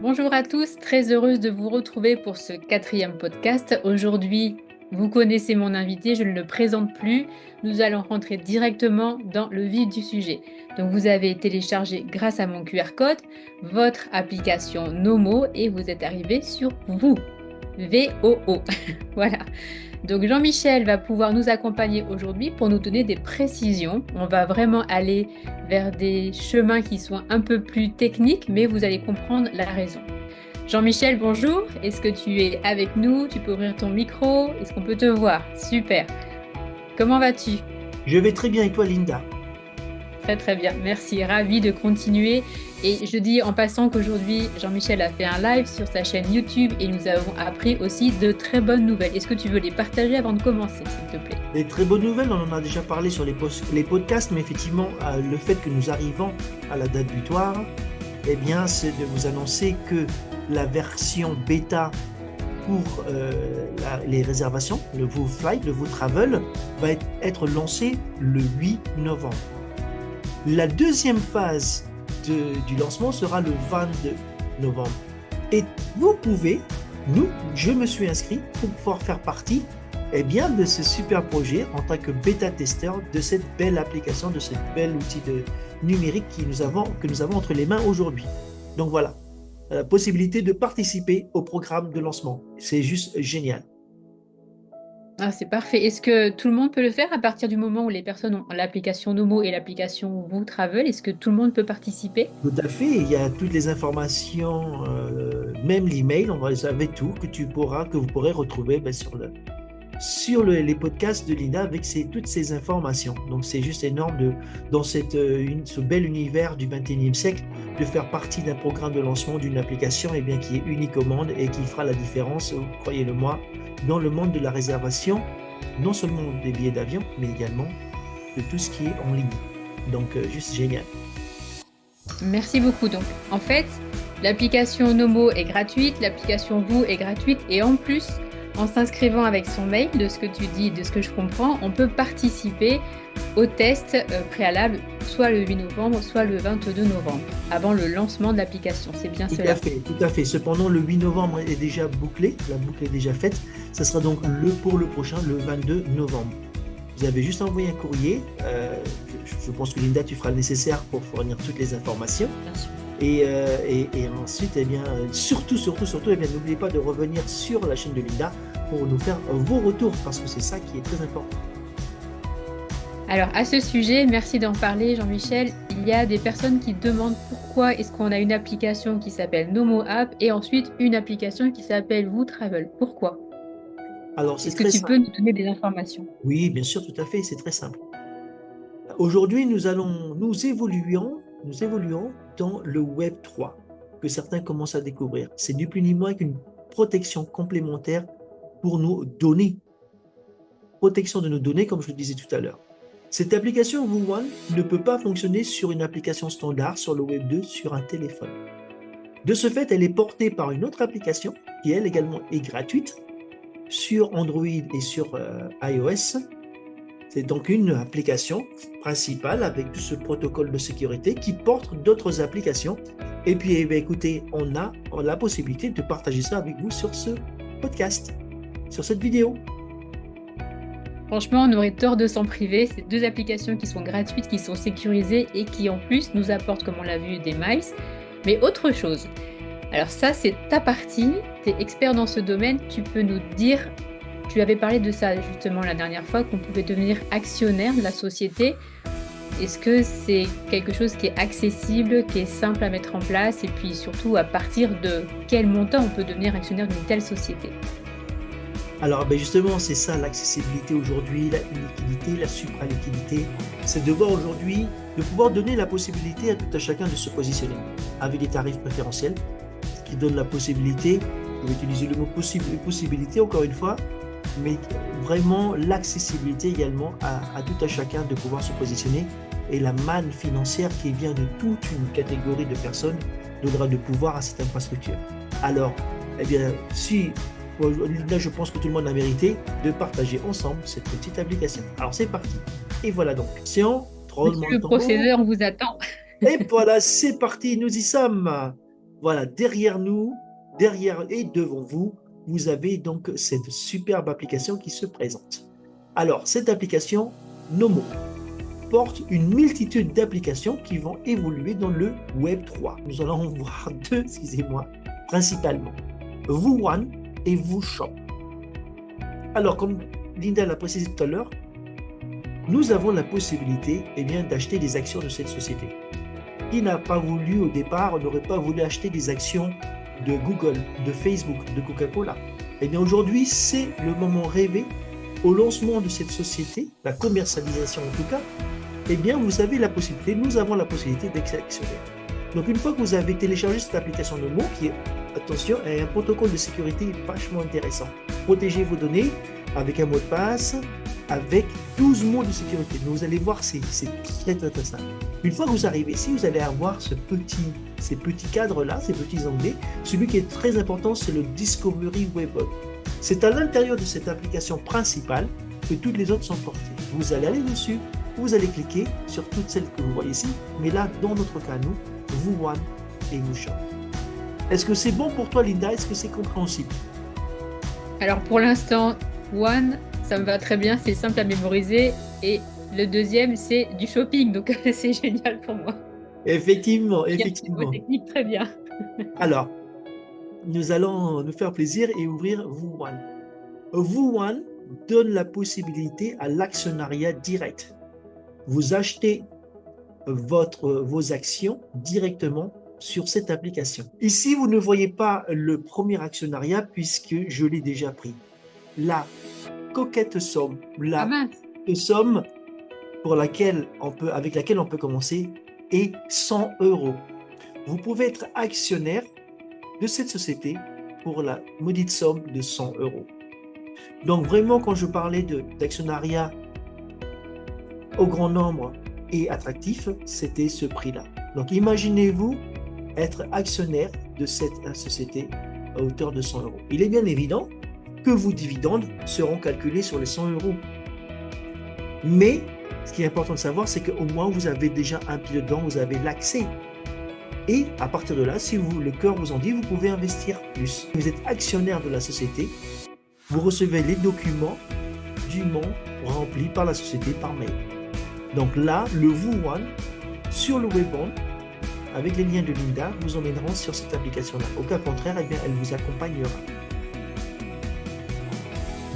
Bonjour à tous, très heureuse de vous retrouver pour ce quatrième podcast. Aujourd'hui, vous connaissez mon invité, je ne le présente plus. Nous allons rentrer directement dans le vif du sujet. Donc vous avez téléchargé grâce à mon QR code votre application Nomo et vous êtes arrivé sur vous. VOO. Voilà. Donc Jean-Michel va pouvoir nous accompagner aujourd'hui pour nous donner des précisions. On va vraiment aller vers des chemins qui sont un peu plus techniques, mais vous allez comprendre la raison. Jean-Michel, bonjour. Est-ce que tu es avec nous? Tu peux ouvrir ton micro? Est-ce qu'on peut te voir? Super. Comment vas-tu? Je vais très bien et toi, Linda? Très très bien, merci, ravi de continuer. Et je dis en passant qu'aujourd'hui, Jean-Michel a fait un live sur sa chaîne YouTube et nous avons appris aussi de très bonnes nouvelles. Est-ce que tu veux les partager avant de commencer, s'il te plaît? Des très bonnes nouvelles, on en a déjà parlé sur les podcasts, mais effectivement, le fait que nous arrivons à la date butoir, eh bien, c'est de vous annoncer que la version bêta pour les réservations, le Vous Flight, le Vous Travel, va être lancée le 8 novembre. La deuxième phase du lancement sera le 22 novembre. Et vous pouvez, je me suis inscrit pour pouvoir faire partie de ce super projet en tant que bêta-testeur de cette belle application, de ce bel outil numérique que nous avons entre les mains aujourd'hui. Donc voilà, la possibilité de participer au programme de lancement. C'est juste génial. Ah, c'est parfait. Est-ce que tout le monde peut le faire à partir du moment où les personnes ont l'application Nomo et l'application Vous Travel? Est-ce que tout le monde peut participer? Tout à fait, il y a toutes les informations, même l'email, on va avec tout, que vous pourrez retrouver sur les podcasts de Linda avec toutes ces informations. Donc c'est juste énorme dans ce bel univers du 21e siècle de faire partie d'un programme de lancement d'une application qui est unique au monde et qui fera la différence, croyez-le moi, dans le monde de la réservation, non seulement des billets d'avion, mais également de tout ce qui est en ligne. Donc juste génial. Merci beaucoup. Donc, en fait, l'application Nomo est gratuite, l'application Vous est gratuite et en plus, en s'inscrivant avec son mail, de ce que tu dis, de ce que je comprends, on peut participer au test préalable, soit le 8 novembre, soit le 22 novembre, avant le lancement de l'application. C'est bien Tout à cela. fait, tout à fait. Cependant, le 8 novembre est déjà bouclé, la boucle est déjà faite. Ça sera donc pour le prochain, le 22 novembre. Vous avez juste envoyé un courrier. Je pense que Linda, tu feras le nécessaire pour fournir toutes les informations. Bien sûr. Et ensuite, surtout, n'oubliez pas de revenir sur la chaîne de Linda pour nous faire vos retours, parce que c'est ça qui est très important. Alors, à ce sujet, merci d'en parler, Jean-Michel. Il y a des personnes qui demandent pourquoi est-ce qu'on a une application qui s'appelle Nomo App et ensuite une application qui s'appelle Vous Travel. Pourquoi? Alors, c'est Est-ce que très tu peux simple. nous donner des informations? Oui, bien sûr, tout à fait, c'est très simple. Aujourd'hui, nous évoluons dans le Web 3 que certains commencent à découvrir. C'est ni plus ni moins qu'une protection complémentaire pour nos données. Protection de nos données, comme je le disais tout à l'heure. Cette application WooOne ne peut pas fonctionner sur une application standard sur le Web 2 sur un téléphone. De ce fait, elle est portée par une autre application qui, elle également, est gratuite sur Android et sur iOS. C'est donc une application principale avec tout ce protocole de sécurité qui porte d'autres applications. Et puis, écoutez, on a la possibilité de partager ça avec vous sur ce podcast, sur cette vidéo. Franchement, on aurait tort de s'en priver. C'est deux applications qui sont gratuites, qui sont sécurisées et qui en plus nous apportent, comme on l'a vu, des miles. Mais autre chose. Alors ça, c'est ta partie. Tu es expert dans ce domaine. Tu peux nous dire, tu avais parlé de ça justement la dernière fois, qu'on pouvait devenir actionnaire de la société. Est-ce que c'est quelque chose qui est accessible, qui est simple à mettre en place et puis surtout à partir de quel montant on peut devenir actionnaire d'une telle société? Alors justement, c'est ça l'accessibilité aujourd'hui, la liquidité, la supraliquidité. C'est de voir aujourd'hui, de pouvoir donner la possibilité à tout à chacun de se positionner avec des tarifs préférentiels qui donnent la possibilité, je vais utiliser le mot possibilité encore une fois, mais vraiment l'accessibilité également à tout à chacun de pouvoir se positionner et la manne financière qui vient de toute une catégorie de personnes donnera de pouvoir à cette infrastructure. Alors, si là, je pense que tout le monde a mérité de partager ensemble cette petite application. Alors, c'est parti. Et voilà donc. Trollement Monsieur de le tambour. procédeur, on vous attend. Et voilà, c'est parti. Nous y sommes. Voilà, derrière nous, derrière et devant vous, vous avez donc cette superbe application qui se présente. Alors, cette application, Nomo, porte une multitude d'applications qui vont évoluer dans le Web 3. Nous allons en voir deux, excusez-moi, principalement. VooOne et VooShop. Alors, comme Linda l'a précisé tout à l'heure, nous avons la possibilité d'acheter des actions de cette société. Qui n'a pas voulu au départ, n'aurait pas voulu acheter des actions de Google, de Facebook, de Coca-Cola. Aujourd'hui, c'est le moment rêvé au lancement de cette société, la commercialisation en tout cas. Vous avez la possibilité, nous avons la possibilité d'être actionnaire. Donc, une fois que vous avez téléchargé cette application Nomo, qui est, attention, un protocole de sécurité vachement intéressant. Protégez vos données avec un mot de passe, avec 12 mots de sécurité. Mais vous allez voir, c'est très simple. Une fois que vous arrivez ici, vous allez avoir ces petits cadres-là, ces petits onglets. Celui qui est très important, c'est le Discovery Web Hub. C'est à l'intérieur de cette application principale que toutes les autres sont portées. Vous allez aller dessus, vous allez cliquer sur toutes celles que vous voyez ici, mais là, dans notre cas, nous, VooOne et VooShop. Est-ce que c'est bon pour toi, Linda? Est-ce que c'est compréhensible? Alors pour l'instant, One, ça me va très bien, c'est simple à mémoriser. Et le deuxième, c'est du shopping, donc c'est génial pour moi. Effectivement. Technique, très bien. Alors, nous allons nous faire plaisir et ouvrir VooOne. VooOne donne la possibilité à l'actionnariat direct. Vous achetez vos actions directement sur cette application. Ici, vous ne voyez pas le premier actionnariat puisque je l'ai déjà pris. La coquette somme, somme avec laquelle on peut commencer est 100 €. Vous pouvez être actionnaire de cette société pour la maudite somme de 100 €. Donc vraiment, quand je parlais d'actionnariat au grand nombre et attractif, c'était ce prix-là. Donc imaginez-vous être actionnaire de cette société à hauteur de 100 €. Il est bien évident que vos dividendes seront calculés sur les 100 €. Mais ce qui est important de savoir, c'est qu'au moins vous avez déjà un pied dedans, vous avez l'accès. Et à partir de là, si le cœur vous en dit, vous pouvez investir plus. Vous êtes actionnaire de la société, vous recevez les documents dûment remplis par la société par mail. Donc là, le VooOne, sur le Webon, avec les liens de Linda, vous emmèneront sur cette application-là. Au cas contraire, elle vous accompagnera.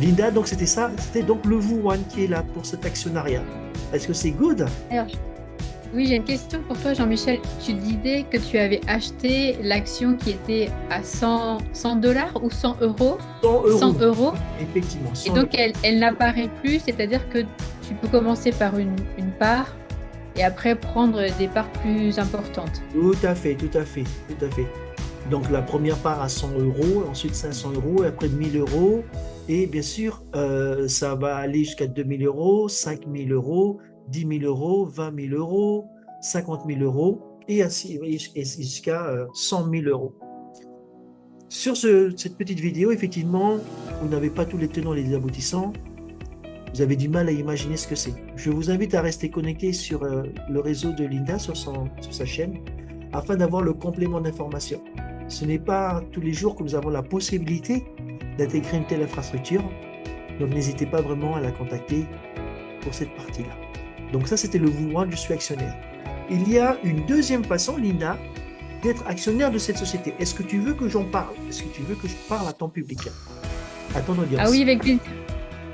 Linda, donc c'était donc le VooOne qui est là pour cet actionnariat. Est-ce que c'est good? Alors, oui, j'ai une question pour toi, Jean-Michel. Tu disais que tu avais acheté l'action qui était à 100 $ ou 100 €? 100 €. Effectivement. 100 et donc, elle n'apparaît plus, c'est-à-dire que tu peux commencer par une part et après prendre des parts plus importantes. Tout à fait. Donc, la première part à 100 €, ensuite 500 €, et après 1000 €. Et bien sûr, ça va aller jusqu'à 2000 €, 5000 €, 10 000 €, 20 000 €, 50 000 € et ainsi jusqu'à 100 000 €. Sur cette petite vidéo, effectivement, vous n'avez pas tous les tenants et les aboutissants. Vous avez du mal à imaginer ce que c'est. Je vous invite à rester connecté sur le réseau de Linda, sur sa chaîne, afin d'avoir le complément d'information. Ce n'est pas tous les jours que nous avons la possibilité d'intégrer une telle infrastructure. Donc n'hésitez pas vraiment à la contacter pour cette partie-là. Donc ça, c'était le VooOne, je suis actionnaire. Il y a une deuxième façon, Linda, d'être actionnaire de cette société. Est-ce que tu veux que j'en parle? Est-ce que tu veux que je parle à ton public, à ton audience? Ah oui, avec plaisir.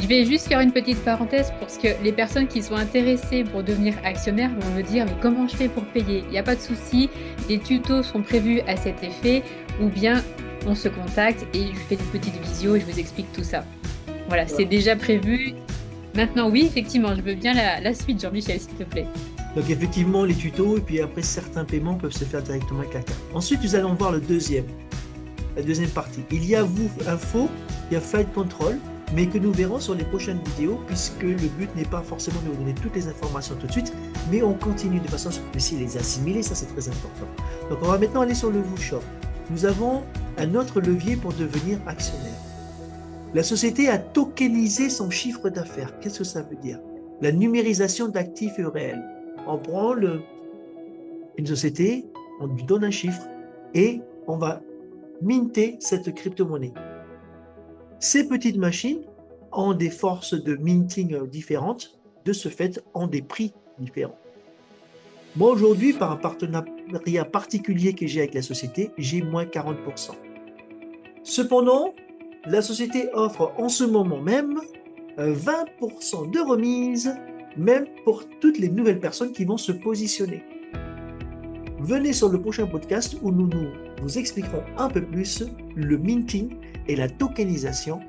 Je vais juste faire une petite parenthèse parce que les personnes qui sont intéressées pour devenir actionnaires vont me dire mais comment je fais pour payer? Il n'y a pas de souci, les tutos sont prévus à cet effet ou bien on se contacte et je fais une petite visio et je vous explique tout ça. Voilà, c'est déjà prévu. Maintenant, oui, effectivement, je veux bien la suite, Jean-Michel, s'il te plaît. Donc, effectivement, les tutos, et puis après, certains paiements peuvent se faire directement avec la carte. Ensuite, nous allons voir la deuxième partie. Il y a Info, il y a Flight Control, mais que nous verrons sur les prochaines vidéos, puisque le but n'est pas forcément de vous donner toutes les informations tout de suite, mais on continue de façon à ce que vous puissiez les assimiler, ça c'est très important. Donc, on va maintenant aller sur le VooShop. Nous avons un autre levier pour devenir actionnaire. La société a tokenisé son chiffre d'affaires. Qu'est-ce que ça veut dire? La numérisation d'actifs réels. On prend une société, on lui donne un chiffre et on va minter cette crypto-monnaie. Ces petites machines ont des forces de minting différentes, de ce fait, ont des prix différents. Moi, aujourd'hui, par un partenariat particulier que j'ai avec la société, j'ai moins 40%. Cependant, la société offre en ce moment même 20% de remise, même pour toutes les nouvelles personnes qui vont se positionner. Venez sur le prochain podcast où nous vous expliquerons un peu plus le minting et la tokenisation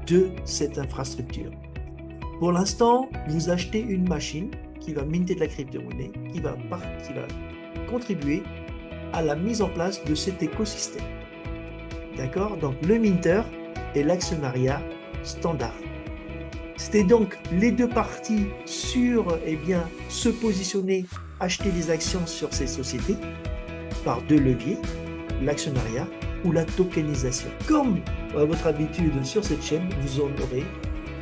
de cette infrastructure. Pour l'instant, vous achetez une machine qui va minter de la crypto-monnaie, qui va contribuer à la mise en place de cet écosystème. D'accord? Donc, le minter et l'actionnariat standard. C'était donc les deux parties sur se positionner, acheter des actions sur ces sociétés par deux leviers, l'actionnariat ou la tokenisation. Comme à votre habitude sur cette chaîne, vous en aurez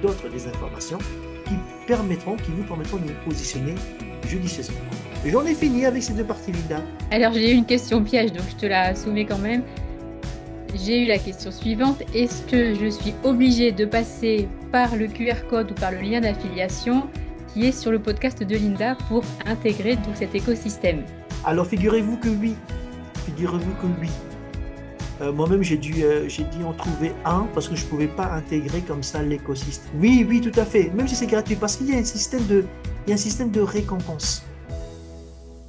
d'autres des informations qui vous permettront de vous positionner judicieusement. J'en ai fini avec ces deux parties, Linda. Alors j'ai eu une question piège, donc je te la soumets quand même. J'ai eu la question suivante. Est-ce que je suis obligée de passer par le QR code ou par le lien d'affiliation qui est sur le podcast de Linda pour intégrer tout cet écosystème? Alors figurez-vous que oui. Moi-même, j'ai dû en trouver un parce que je ne pouvais pas intégrer comme ça l'écosystème. Oui, tout à fait. Même si c'est gratuit, parce qu'il y a un système de récompense.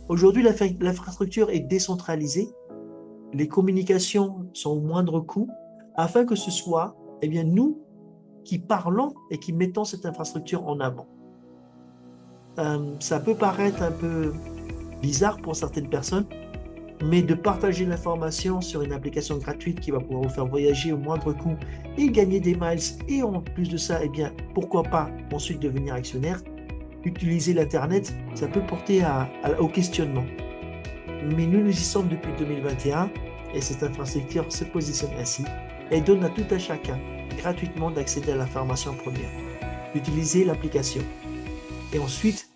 Aujourd'hui, l'infrastructure est décentralisée. Les communications sont au moindre coût afin que ce soit nous qui parlons et qui mettons cette infrastructure en avant. Ça peut paraître un peu bizarre pour certaines personnes, mais de partager l'information sur une application gratuite qui va pouvoir vous faire voyager au moindre coût et gagner des miles, et en plus de ça, pourquoi pas ensuite devenir actionnaire, utiliser l'Internet, ça peut porter au questionnement. Mais nous y sommes depuis 2021 et cette infrastructure se positionne ainsi et donne à tout à chacun gratuitement d'accéder à l'information première, d'utiliser l'application. Et ensuite,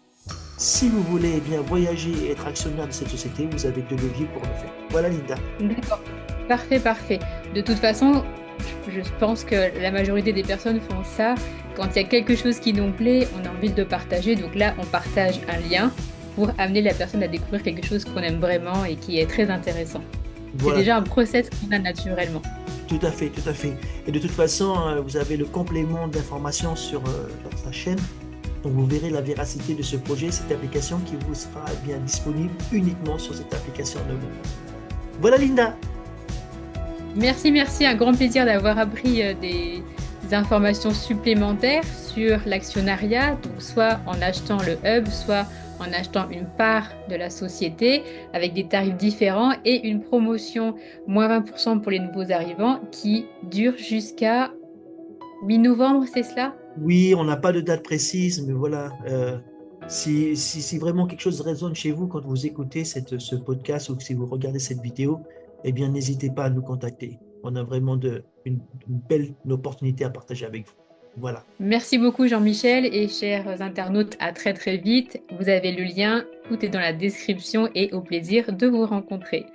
si vous voulez voyager et être actionnaire de cette société, vous avez deux leviers pour le faire. Voilà, Linda. D'accord. Parfait. De toute façon, je pense que la majorité des personnes font ça. Quand il y a quelque chose qui nous plaît, on a envie de le partager. Donc là, on partage un lien pour amener la personne à découvrir quelque chose qu'on aime vraiment et qui est très intéressant. Voilà. C'est déjà un process qu'on a naturellement. Tout à fait. Et de toute façon, vous avez le complément d'informations sur sa chaîne. Donc vous verrez la véracité de ce projet, cette application qui vous sera disponible uniquement sur cette application de vous. Voilà, Linda. Merci, un grand plaisir d'avoir appris des informations supplémentaires sur l'actionnariat, donc soit en achetant le hub, soit en achetant une part de la société avec des tarifs différents et une promotion moins 20% pour les nouveaux arrivants qui dure jusqu'à mi-novembre, c'est cela? Oui, on n'a pas de date précise, mais voilà, si vraiment quelque chose résonne chez vous quand vous écoutez ce podcast ou si vous regardez cette vidéo, n'hésitez pas à nous contacter. On a vraiment une belle opportunité à partager avec vous. Voilà. Merci beaucoup Jean-Michel et chers internautes, à très très vite. Vous avez le lien, tout est dans la description et au plaisir de vous rencontrer.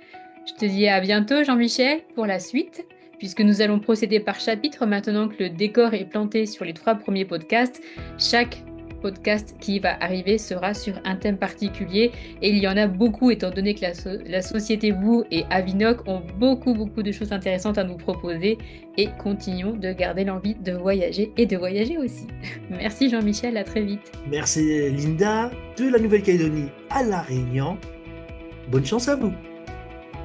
Je te dis à bientôt Jean-Michel pour la suite. Puisque nous allons procéder par chapitre maintenant que le décor est planté sur les 3 premiers podcasts. Chaque podcast qui va arriver sera sur un thème particulier et il y en a beaucoup étant donné que la société Vous et Avinoc ont beaucoup de choses intéressantes à nous proposer et continuons de garder l'envie de voyager et de voyager aussi. Merci Jean-Michel, à très vite. Merci Linda, de la Nouvelle-Calédonie à La Réunion. Bonne chance à vous.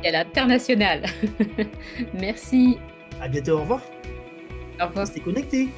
Et à l'international. Merci. À bientôt, au revoir. Au revoir. Restez connectés.